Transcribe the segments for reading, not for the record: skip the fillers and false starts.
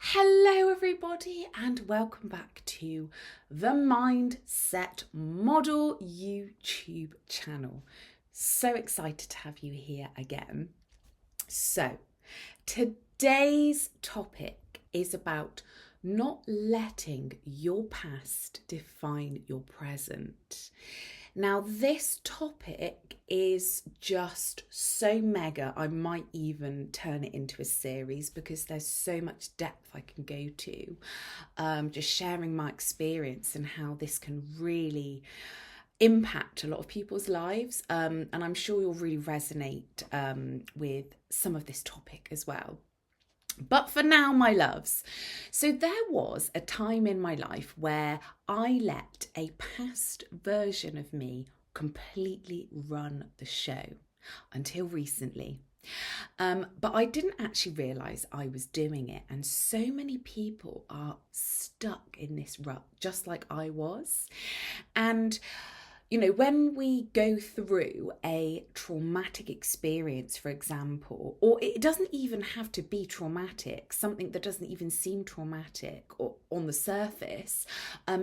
Hello, everybody, and welcome back to the Mindset Model YouTube channel. So excited to have you here again. So, today's topic is about not letting your past define your present. Now, this topic is just so mega, I might even turn it into a series because there's so much depth I can go to. Just sharing my experience and how this can really impact a lot of people's lives. And I'm sure you'll really resonate with some of this topic as well. But for now, my loves, so there was a time in my life where I let a past version of me completely run the show until recently. But I didn't actually realise I was doing it. And so many people are stuck in this rut, just like I was. And you know, when we go through a traumatic experience, for example, or it doesn't even have to be traumatic, something that doesn't even seem traumatic or on the surface,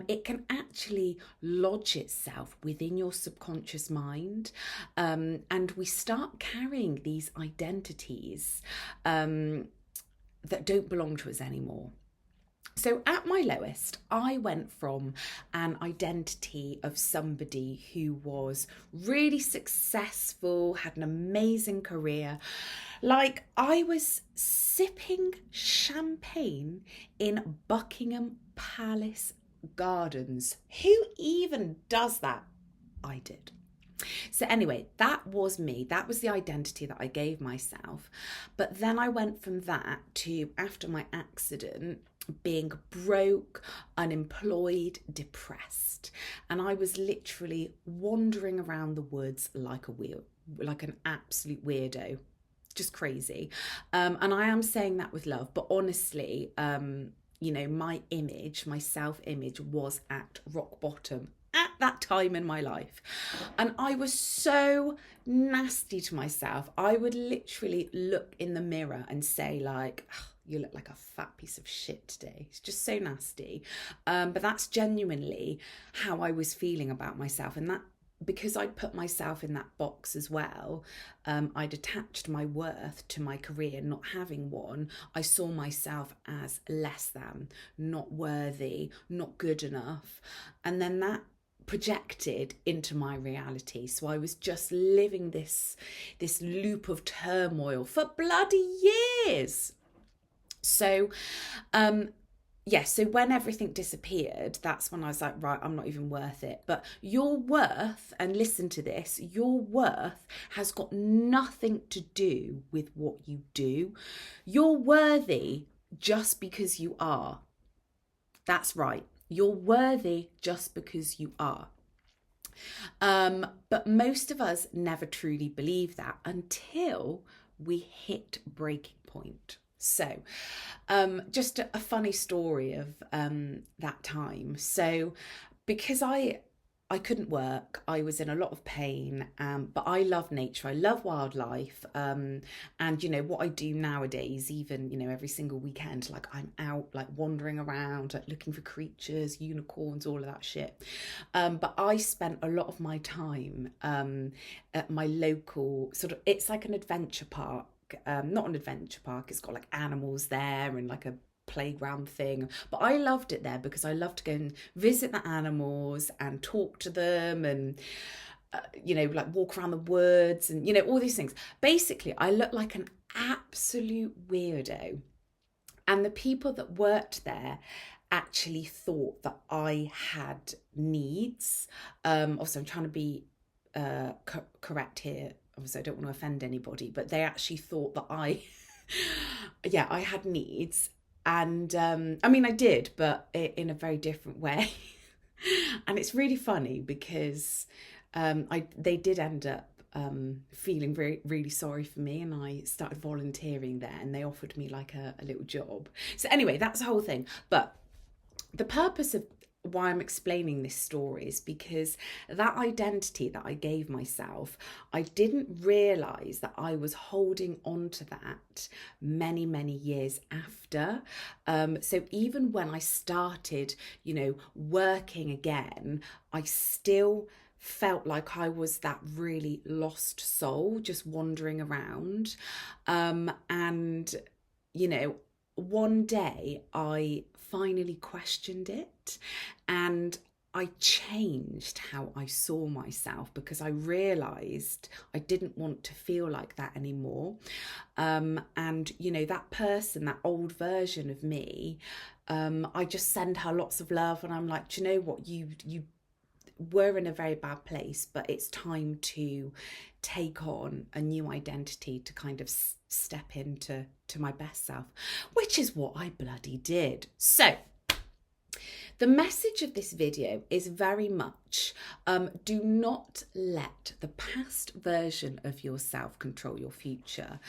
it can actually lodge itself within your subconscious mind. And we start carrying these identities that don't belong to us anymore. So at my lowest, I went from an identity of somebody who was really successful, had an amazing career. Like I was sipping champagne in Buckingham Palace Gardens. Who even does that? I did. So anyway, that was me. That was the identity that I gave myself. But then I went from that to, after my accident, being broke, unemployed, depressed. And I was literally wandering around the woods like an absolute weirdo. Just crazy. And I am saying that with love, but honestly, you know, my image, my self-image was at rock bottom at that time in my life. And I was so nasty to myself. I would literally look in the mirror and say like, oh, you look like a fat piece of shit today. It's just so nasty. But that's genuinely how I was feeling about myself. And that, because I'd put myself in that box as well, I'd attached my worth to my career, not having one. I saw myself as less than, not worthy, not good enough. And then that projected into my reality. So I was just living this loop of turmoil for bloody years. So so when everything disappeared, that's when I was like, right, I'm not even worth it. But your worth, and listen to this, your worth has got nothing to do with what you do. You're worthy just because you are. That's right. You're worthy just because you are. But most of us never truly believe that until we hit breaking point. So just a funny story of that time. So because I couldn't work, I was in a lot of pain, but I love nature, I love wildlife, and you know what I do nowadays, even, you know, every single weekend, like I'm out like wandering around, like looking for creatures, unicorns, all of that shit. But I spent a lot of my time at my local sort of, it's like an adventure park. Not an adventure park, it's got like animals there and like a playground thing, but I loved it there because I loved to go and visit the animals and talk to them and you know, like walk around the woods and, you know, all these things. Basically, I looked like an absolute weirdo, and the people that worked there actually thought that I had needs. Also, I'm trying to be correct here. Obviously, I don't want to offend anybody, but they actually thought that I had needs. And I mean, I did, but in a very different way. And it's really funny because they did end up feeling really sorry for me, and I started volunteering there, and they offered me like a little job. So anyway, that's the whole thing. But the purpose of why I'm explaining this story is because that identity that I gave myself, I didn't realize that I was holding on to that many, many years after. So even when I started, working again, I still felt like I was that really lost soul just wandering around. And, one day I finally questioned it, and I changed how I saw myself because I realised I didn't want to feel like that anymore. And that person, that old version of me, I just send her lots of love, and I'm like, do you know what, you were in a very bad place, but it's time to take on a new identity to kind of step into my best self, which is what I bloody did. So the message of this video is very much do not let the past version of yourself control your future.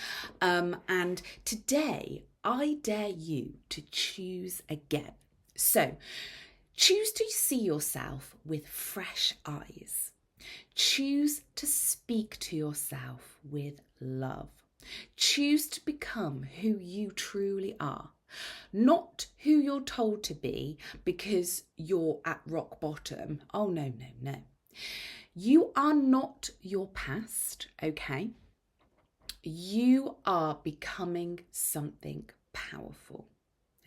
And today I dare you to choose again. So choose to see yourself with fresh eyes. Choose to speak to yourself with love. Choose to become who you truly are, not who you're told to be because you're at rock bottom. Oh, no, no, no. You are not your past, okay? You are becoming something powerful.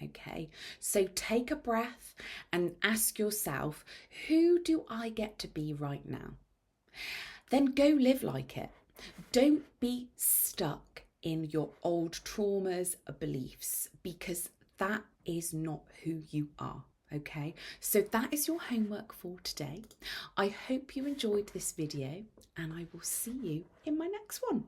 Okay, so take a breath and ask yourself, who do I get to be right now? Then go live like it. Don't be stuck in your old traumas or beliefs, because that is not who you are. Okay, so that is your homework for today. I hope you enjoyed this video, and I will see you in my next one.